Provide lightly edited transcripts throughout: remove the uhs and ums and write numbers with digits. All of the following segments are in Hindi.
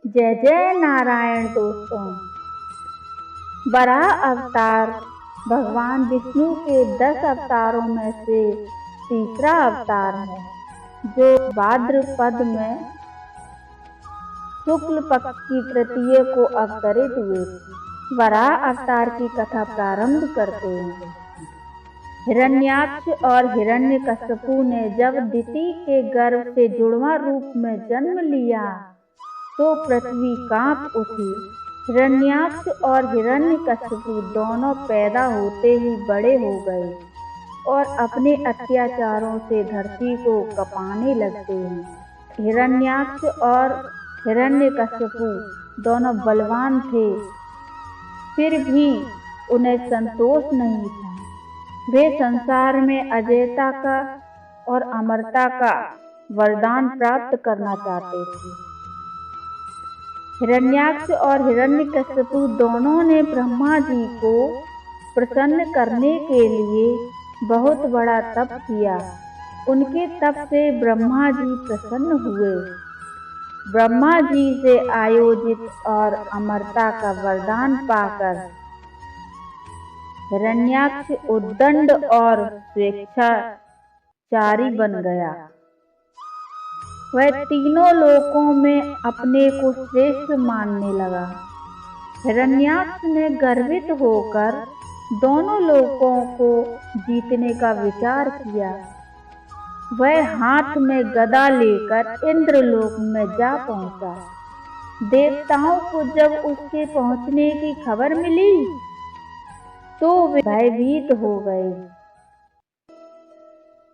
जय जय नारायण दोस्तों। वराह अवतार भगवान विष्णु के 10 अवतारों में से तीसरा अवतार है, जो भाद्रपद में शुक्ल पक्ष की तृतीया को अवतरित हुए। वराह अवतार की कथा प्रारंभ करते हैं। हिरण्याक्ष और हिरण्यकश्यपु ने जब दिति के गर्भ से जुड़वा रूप में जन्म लिया तो पृथ्वी कांप उठी। हिरण्याक्ष और हिरण्यकश्यपु दोनों पैदा होते ही बड़े हो गए और अपने अत्याचारों से धरती को कपाने लगते हैं। हिरण्याक्ष और हिरण्यकश्यपु दोनों बलवान थे, फिर भी उन्हें संतोष नहीं था। वे संसार में अजयता का और अमरता का वरदान प्राप्त करना चाहते थे। हिरण्याक्ष और हिरण्यकश्यपु दोनों ने ब्रह्मा जी को प्रसन्न करने के लिए बहुत बड़ा तप किया। उनके तप से ब्रह्मा जी प्रसन्न हुए। ब्रह्मा जी से आयोजित और अमरता का वरदान पाकर हिरण्याक्ष उद्दंड और स्वेच्छाचारी बन गया। वह तीनों लोकों में अपने को श्रेष्ठ मानने लगा। हिरण्याक्ष ने गर्वित होकर दोनों लोकों को जीतने का विचार किया। वह हाथ में गदा लेकर इंद्रलोक में जा पहुंचा। देवताओं को जब उसके पहुंचने की खबर मिली तो वे भयभीत हो गए,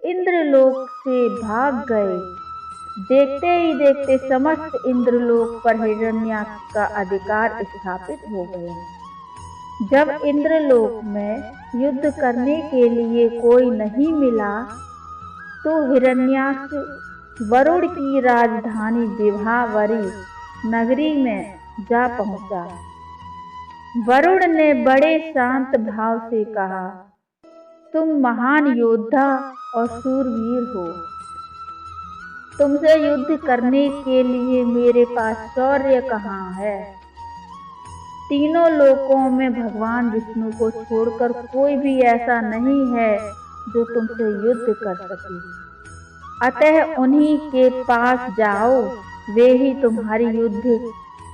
इंद्रलोक से भाग गए। देखते ही देखते समस्त इंद्रलोक पर हिरण्याक्ष का अधिकार स्थापित हो गया। जब इंद्रलोक में युद्ध करने के लिए कोई नहीं मिला तो हिरण्याक्ष वरुण की राजधानी विभावरी नगरी में जा पहुंचा। वरुण ने बड़े शांत भाव से कहा, तुम महान योद्धा और शूरवीर हो। तुमसे युद्ध करने के लिए मेरे पास शौर्य कहाँ है। तीनों लोकों में भगवान विष्णु को छोड़कर कोई भी ऐसा नहीं है जो तुमसे युद्ध कर सके। अतः उन्हीं के पास जाओ, वे ही तुम्हारी युद्ध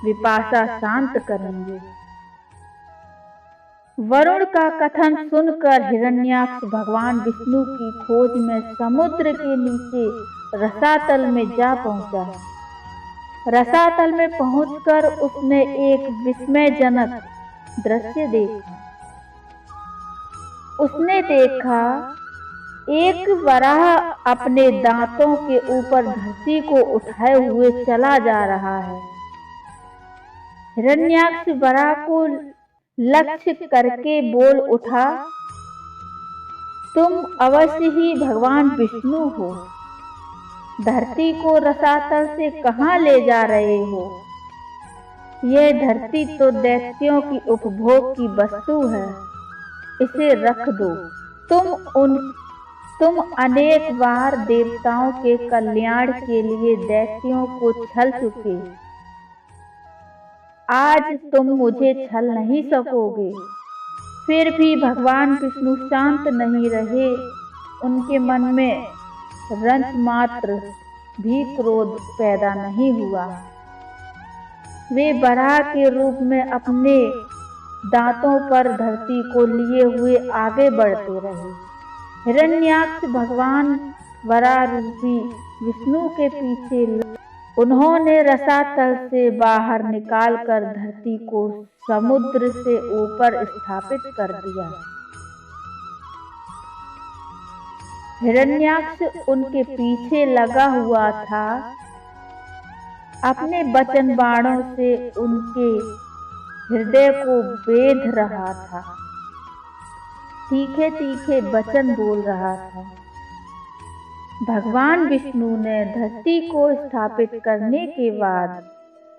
विपाशा शांत करेंगे। वरुण का कथन सुनकर हिरण्याक्ष भगवान विष्णु की खोज में समुद्र के नीचे रसातल में जा पहुंचा। रसातल में पहुंचकर उसने एक विस्मयजनक दृश्य देखा। उसने देखा एक वराह अपने दांतों के ऊपर धरती को उठाए हुए चला जा रहा है। हिरण्याक्ष वराह को लक्ष्य करके बोल उठा, तुम अवश्य ही भगवान विष्णु हो। धरती को रसातल से कहाँ ले जा रहे हो? यह धरती तो दैत्यों की उपभोग की वस्तु है, इसे रख दो। तुम अनेक बार देवताओं के कल्याण के लिए दैत्यों को छल चुके। आज तुम मुझे छल नहीं सकोगे। फिर भी भगवान विष्णु शांत नहीं रहे। उनके मन में रंच मात्र भी क्रोध पैदा नहीं हुआ। वे वराह के रूप में अपने दांतों पर धरती को लिए हुए आगे बढ़ते रहे। हिरण्याक्ष भगवान वराह रूपी विष्णु के पीछे उन्होंने रसातल से बाहर निकालकर धरती को समुद्र से ऊपर स्थापित कर दिया। हिरण्याक्ष उनके पीछे लगा हुआ था। अपने वचन बाणों से उनके हृदय को बेध रहा था। तीखे तीखे वचन बोल रहा था। भगवान विष्णु ने धरती को स्थापित करने के बाद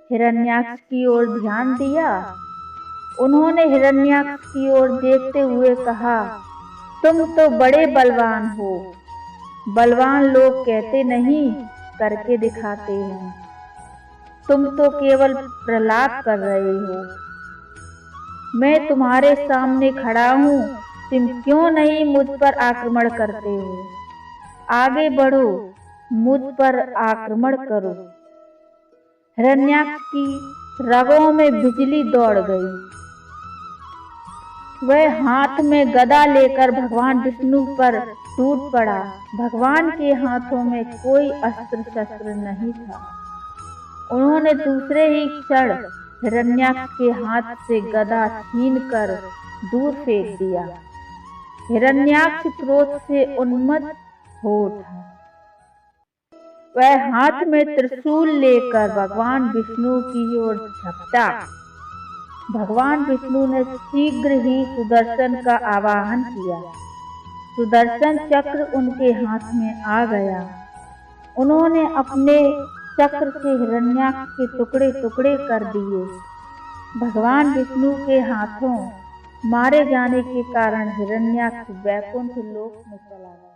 हिरण्याक्ष की ओर ध्यान दिया। उन्होंने हिरण्याक्ष की ओर देखते हुए कहा, तुम तो बड़े बलवान हो। बलवान लोग कहते नहीं, करके दिखाते हैं। तुम तो केवल प्रलाप कर रहे हो। मैं तुम्हारे सामने खड़ा हूँ, तुम क्यों नहीं मुझ पर आक्रमण करते हो? आगे बढ़ो, मुझ पर आक्रमण करो। हिरण्याक्ष की रगों में बिजली दौड़ गई। वह हाथ में गदा लेकर भगवान विष्णु पर टूट पड़ा। भगवान के हाथों में कोई अस्त्र शस्त्र नहीं था। उन्होंने दूसरे ही क्षण हिरण्याक्ष के हाथ से गदा छीनकर दूर फेंक दिया। हिरण्याक्ष क्रोध से उन्मत्त हो उठा। वह हाथ में त्रिशूल लेकर भगवान विष्णु की ओर झपटा। भगवान विष्णु ने शीघ्र ही सुदर्शन का आवाहन किया। सुदर्शन चक्र उनके हाथ में आ गया। उन्होंने अपने चक्र से हिरण्याक्ष के टुकड़े टुकड़े कर दिए। भगवान विष्णु के हाथों मारे जाने के कारण हिरण्याक्ष वैकुंठ लोक में चला गया।